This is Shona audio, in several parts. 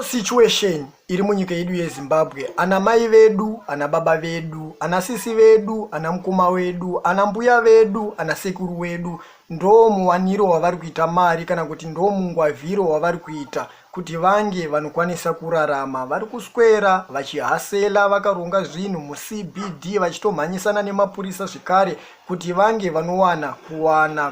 Situation iri munyika yedu yeZimbabwe, ana mai vedu, ana baba vedu, ana sisi vedu, ana mukoma vedu, ana mbuya vedu, ana sekuru vedu ndo muwaniro wavari kuita mari kana kuti ndo mungwavhiro wavari kuita kuti vange vanokwanisa kurarama. Vari kuswera vachihasela vakaronga zvinhu muCBD vachitomhanyisana nemapurisa zvikare kuti vange vanowana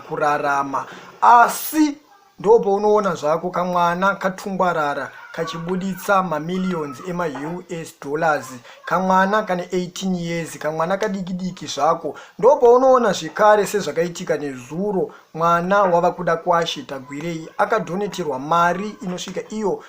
kurarama. Asi ndo paunoona zvako kamwana katungwarara kachibuditsa mamillions ema-US dollars, kamwana kane 18 years, kamwana kadikidiki zvako. Ndo paunoona zvikare sezvakaitika nezuro mwana wava kuda kuashita Gwirei akadoneterwa mari inosvika iyo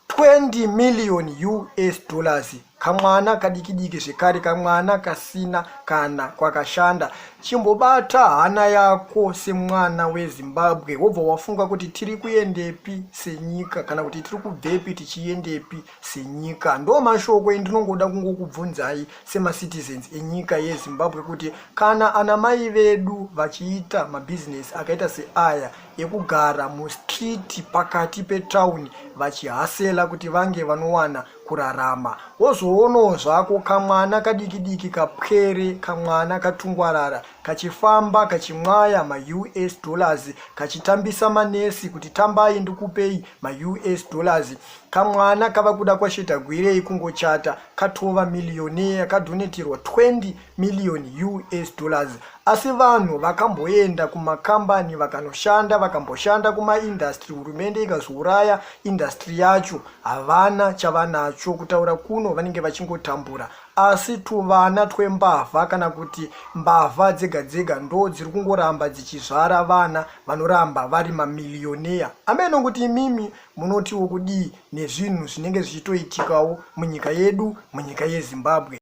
20 million US dollars. Kamwana kadikidiki zvekare, kamwana kasina kana kwakashanda. Chimbobata hana yako semwana weZimbabwe wobva wafunga kuti tiri kuendepi senyika kana kuti tiri kubvepi tichiendepi senyika. Ndo mashoko endinongoda kungokubvunzai semacitizens enyika yeZimbabwe kuti kana ana mai vedu vachiita mabusiness akaita seaya ekugara mustreet pakati petown vachihasela kuti vange vanowana kurarama, wozoonawo zvako kamwana kadikidiki kapwere, kamwana katungwarara kachifamba kachimwaya ma-US dollars, kachitambisa manesi kuti tambai ndikupei ma-US dollars. Kamwana kava kuda kuashita Gwirei kungochata katova millionaire kadoneterwa 20 million US dollars. Asi vanhu vakamboenda kumakambani vakanoshanda, vakamboshanda kuma-industry, hurumende ikazouraya industry yacho, havana chavanacho kutaura kuno vanenge vachingotambura. Asi tuvana twembavha kana kuti mbavha dzega dzega ndo dziri kungoramba dzichizvara vana vanoramba vari mamilioneya. Ameno kuti imimi munotiwo kudii nezvinhu zvinenge zvichitoitikawo munyika yedu, munyika yeZimbabwe.